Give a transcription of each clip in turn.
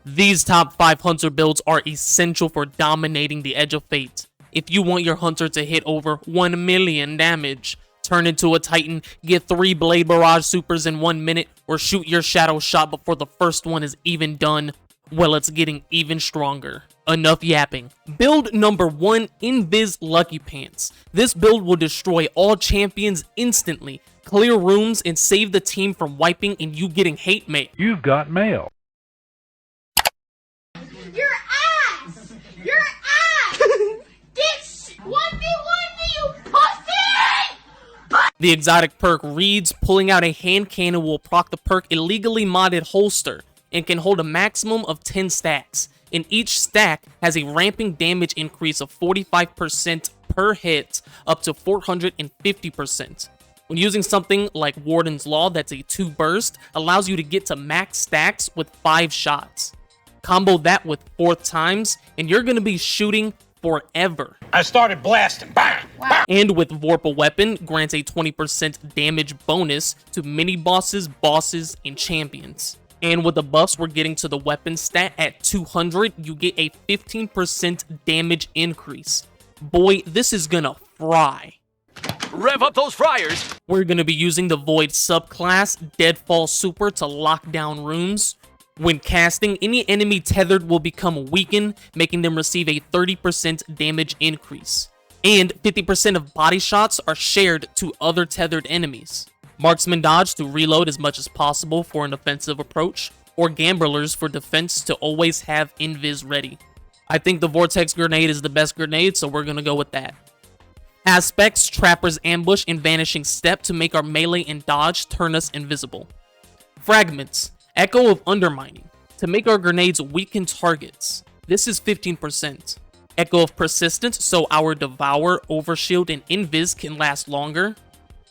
These top 5 hunter builds are essential for dominating the Edge of Fate. If you want your hunter to hit over 1 million damage, turn into a titan, get 3 blade barrage supers in 1 minute, or shoot your shadow shot before the first one is even done, well, it's getting even stronger. Enough yapping. Build number 1, Invis Lucky Pants. This build will destroy all champions instantly, clear rooms, and save the team from wiping and you getting hate mail. You've got mail. Your ass! Your ass! Ditch! 1v1 me, you pussy! The exotic perk reads, pulling out a hand cannon will proc the perk illegally modded holster and can hold a maximum of 10 stacks. And each stack has a ramping damage increase of 45% per hit up to 450%. When using something like Warden's Law, that's a 2 burst, allows you to get to max stacks with 5 shots. Combo that with 4 times, and you're going to be shooting forever. I started blasting. Bang! Bang! And with Vorpal Weapon, grants a 20% damage bonus to mini bosses, bosses, and champions. And with the buffs we're getting to the weapon stat at 200, you get a 15% damage increase. Boy, this is gonna fry. Rev up those fryers! We're gonna be using the Void subclass Deadfall Super to lock down rooms. When casting, any enemy tethered will become weakened, making them receive a 30% damage increase. And 50% of body shots are shared to other tethered enemies. Marksman dodge to reload as much as possible for an offensive approach, or gamblers for defense to always have invis ready. I think the Vortex Grenade is the best grenade, so we're gonna go with that. Aspects, Trapper's Ambush, and Vanishing Step to make our melee and dodge turn us invisible. Fragments, Echo of Undermining, to make our grenades weaken targets. This is 15%. Echo of Persistence, so our Devour, Overshield, and Invis can last longer.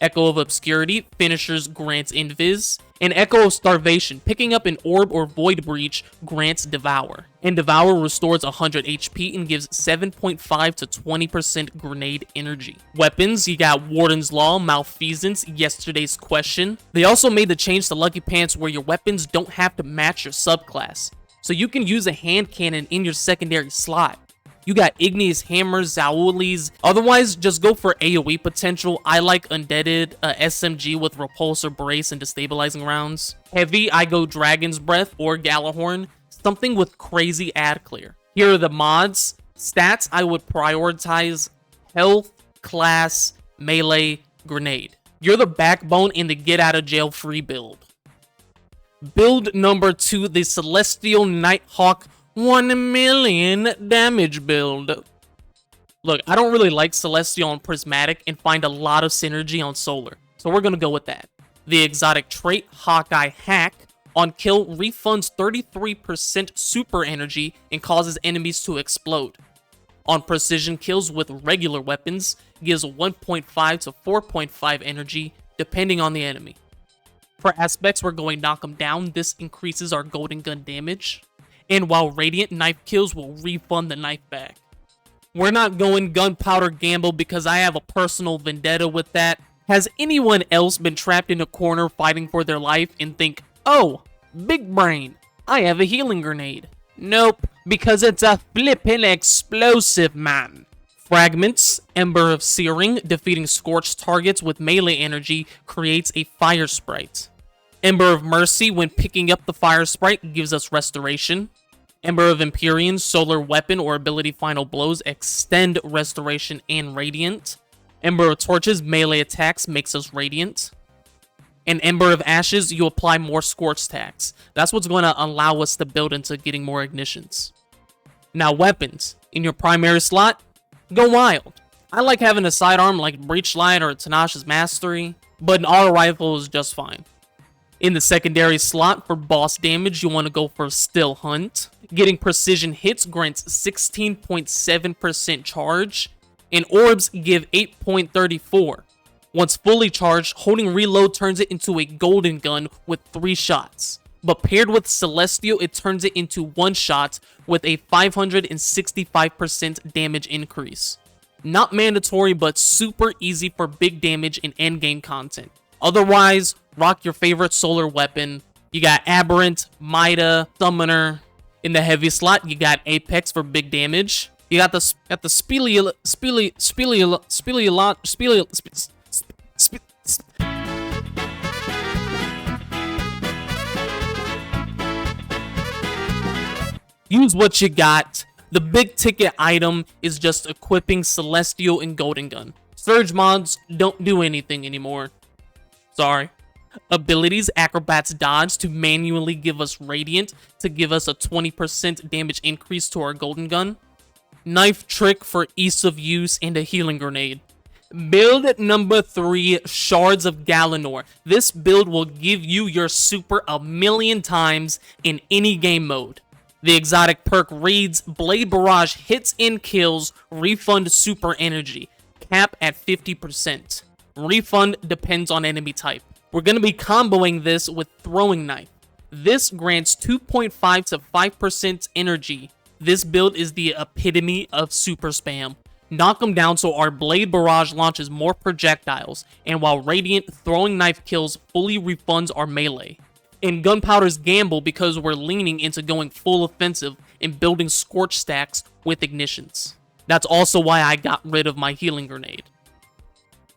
Echo of Obscurity, finishers grants Invis. And Echo of Starvation, picking up an orb or void breach grants Devour. And Devour restores 100 HP and gives 7.5 to 20% grenade energy. Weapons, you got Warden's Law, Malfeasance, Yesterday's Question. They also made the change to Lucky Pants where your weapons don't have to match your subclass. So you can use a hand cannon in your secondary slot. You got Igneous Hammer, Zaoulis. Otherwise, just go for AoE potential. I like Undeaded, SMG with Repulsor Brace and Destabilizing Rounds. Heavy, I go Dragon's Breath or Galahorn. Something with crazy ad clear. Here are the mods. Stats, I would prioritize Health, Class, Melee, Grenade. You're the backbone in the get out of jail free build. Build number 2, the Celestial Nighthawk 1 million damage build. Look, I don't really like Celestial and Prismatic and find a lot of synergy on Solar, so we're gonna go with that. The exotic trait, Hawkeye Hack, on kill refunds 33% super energy and causes enemies to explode. On precision kills with regular weapons, gives 1.5 to 4.5 energy depending on the enemy. For aspects, we're going knock 'em down. This increases our golden gun damage. And while Radiant knife kills will refund the knife back. We're not going gunpowder gamble because I have a personal vendetta with that. Has anyone else been trapped in a corner fighting for their life and think, oh, big brain, I have a healing grenade? Nope, because it's a flippin' explosive, man. Fragments, Ember of Searing, defeating scorched targets with melee energy creates a fire sprite. Ember of Mercy, when picking up the fire sprite, gives us restoration. Ember of Empyrean, solar weapon or ability final blows extend restoration and radiant. Ember of Torches, melee attacks makes us radiant. And Ember of Ashes, you apply more scorch attacks. That's what's going to allow us to build into getting more ignitions. Now weapons. In your primary slot, go wild. I like having a sidearm like Breachlight or Tanash's Mastery, but an auto rifle is just fine. In the secondary slot for boss damage, you want to go for Still Hunt. Getting precision hits grants 16.7% charge, and orbs give 8.34. Once fully charged, holding reload turns it into a golden gun with 3 shots. But paired with Celestial, it turns it into 1 shot with a 565% damage increase. Not mandatory, but super easy for big damage in endgame content. Otherwise, rock your favorite solar weapon. You got Aberrant, Mida, Summoner. In the heavy slot, you got Apex for big damage. You got the Speleolog. Use what you got. The big ticket item is just equipping Celestial and Golden Gun. Surge mods don't do anything anymore. Sorry. Abilities, Acrobat's Dodge to manually give us Radiant to give us a 20% damage increase to our Golden Gun. Knife Trick for ease of use and a healing grenade. Build number 3, Shards of Galanor. This build will give you your super a million times in any game mode. The exotic perk reads, Blade Barrage hits and kills, refund super energy. Cap at 50%. Refund depends on enemy type. We're going to be comboing this with Throwing Knife. This grants 2.5 to 5% energy. This build is the epitome of super spam. Knock them down so our Blade Barrage launches more projectiles, and while Radiant Throwing Knife kills fully refunds our melee. And Gunpowder's gamble because we're leaning into going full offensive and building Scorch stacks with ignitions. That's also why I got rid of my healing grenade.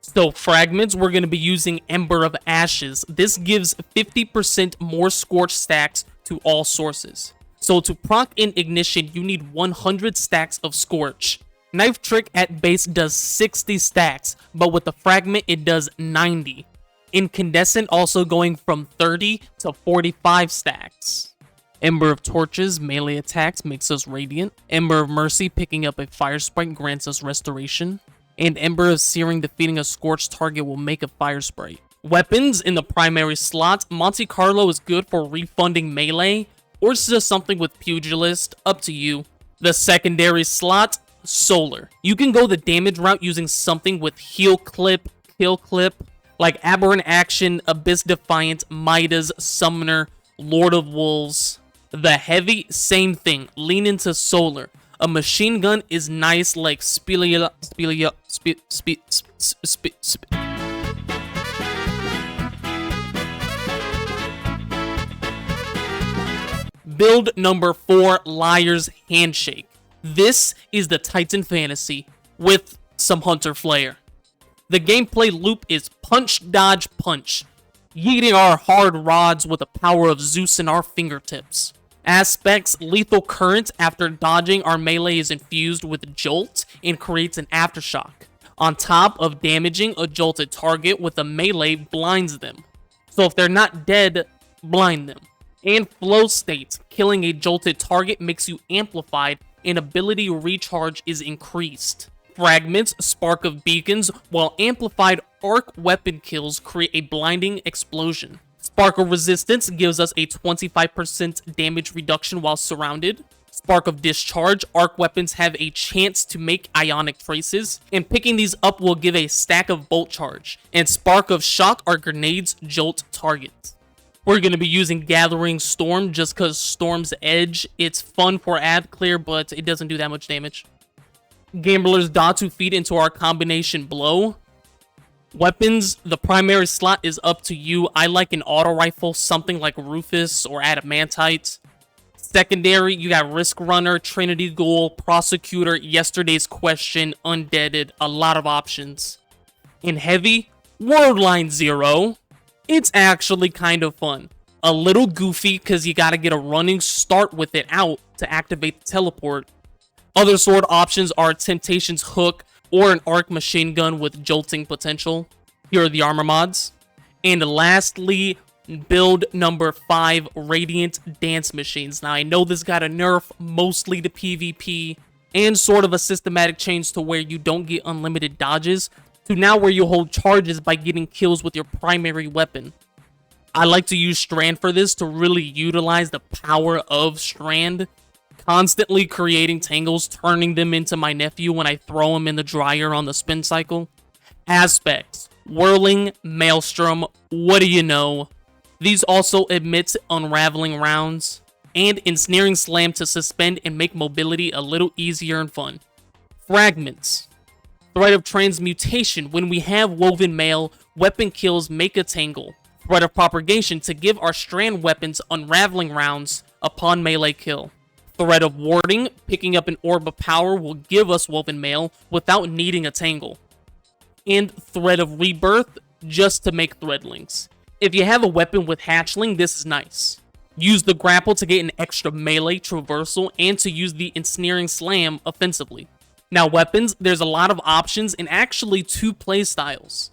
So fragments, we're going to be using Ember of Ashes. This gives 50% more Scorch stacks to all sources. So to proc in ignition, you need 100 stacks of Scorch. Knife Trick at base does 60 stacks, but with the fragment it does 90. Incandescent also going from 30 to 45 stacks. Ember of Torches, melee attacks makes us Radiant. Ember of Mercy, picking up a Fire Sprite grants us Restoration. And Ember of Searing, defeating a Scorched target will make a Fire Sprite. Weapons in the primary slot, Monte Carlo is good for refunding melee, or it's just something with Pugilist, up to you. The secondary slot, Solar. You can go the damage route using something with Heal Clip, Kill Clip, like Aberrant Action, Abyss Defiant, Midas, Summoner, Lord of Wolves. The heavy, same thing, lean into Solar. A machine gun is nice like Build number 4, Liar's Handshake. This is the Titan Fantasy with some Hunter Flair. The gameplay loop is punch, dodge, punch, yeeting our hard rods with the power of Zeus in our fingertips. Aspects, lethal current after dodging our melee is infused with Jolt and creates an aftershock. On top of damaging a jolted target with a melee blinds them. So if they're not dead, blind them. And flow states, killing a jolted target makes you amplified and ability recharge is increased. Fragments, Spark of Beacons, while amplified arc weapon kills create a blinding explosion. Spark of Resistance gives us a 25% damage reduction while surrounded. Spark of Discharge, arc weapons have a chance to make ionic traces, and picking these up will give a stack of bolt charge. And Spark of Shock are grenades jolt targets. We're going to be using Gathering Storm just because Storm's Edge, it's fun for ad clear, but it doesn't do that much damage. Gambler's Dot to feed into our combination blow. Weapons, the primary slot is up to you. I like an auto rifle, something like Rufus or Adamantite. Secondary, you got Risk Runner, Trinity Ghoul, Prosecutor, Yesterday's Question, Undeaded, a lot of options. In heavy, Worldline Zero. It's actually kind of fun. A little goofy because you gotta get a running start with it out to activate the teleport. Other sword options are Temptation's Hook or an arc machine gun with jolting potential. Here are the armor mods. And lastly, build number 5, Radiant Dance Machines. Now I know this got a nerf mostly to PvP and sort of a systematic change to where you don't get unlimited dodges to now where you hold charges by getting kills with your primary weapon. I like to use Strand for this to really utilize the power of Strand. Constantly creating tangles, turning them into my nephew when I throw him in the dryer on the spin cycle. Aspects, Whirling Maelstrom, what do you know? These also emit unraveling rounds. And Ensnaring Slam to suspend and make mobility a little easier and fun. Fragments, Thread of Transmutation, when we have Woven Mail, weapon kills make a tangle. Thread of Propagation to give our strand weapons unraveling rounds upon melee kill. Thread of Warding, picking up an Orb of Power will give us Woven Mail without needing a Tangle. And Thread of Rebirth, just to make Threadlings. If you have a weapon with Hatchling, this is nice. Use the Grapple to get an extra melee traversal and to use the Ensnaring Slam offensively. Now weapons, there's a lot of options and actually 2 playstyles.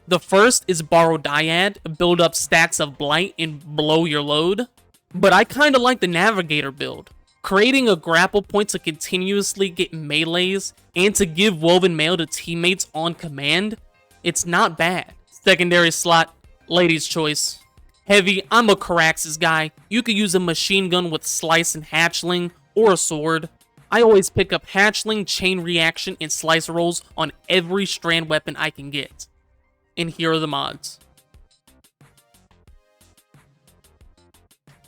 The first is Borrow Dyad, build up stacks of Blight and blow your load. But I kinda like the Navigator build. Creating a grapple point to continuously get melees and to give Woven Mail to teammates on command, it's not bad. Secondary slot, ladies' choice. Heavy, I'm a Caraxes guy. You could use a machine gun with Slice and Hatchling, or a sword. I always pick up Hatchling, Chain Reaction, and Slice rolls on every strand weapon I can get. And here are the mods.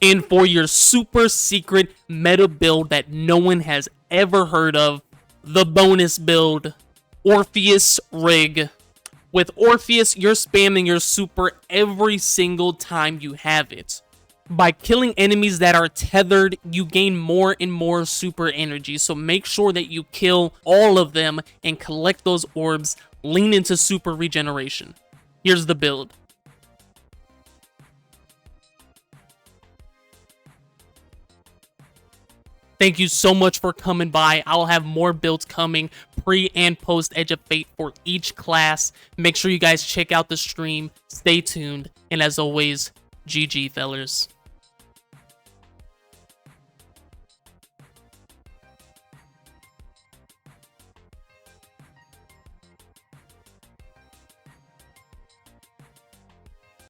And for your super secret meta build that no one has ever heard of, the bonus build, Orpheus Rig. With Orpheus, you're spamming your super every single time you have it. By killing enemies that are tethered, you gain more and more super energy, so make sure that you kill all of them and collect those orbs, lean into super regeneration. Here's the build. Thank you so much for coming by. I'll have more builds coming pre and post Edge of Fate for each class. Make sure you guys check out the stream. Stay tuned. And as always, GG, fellers.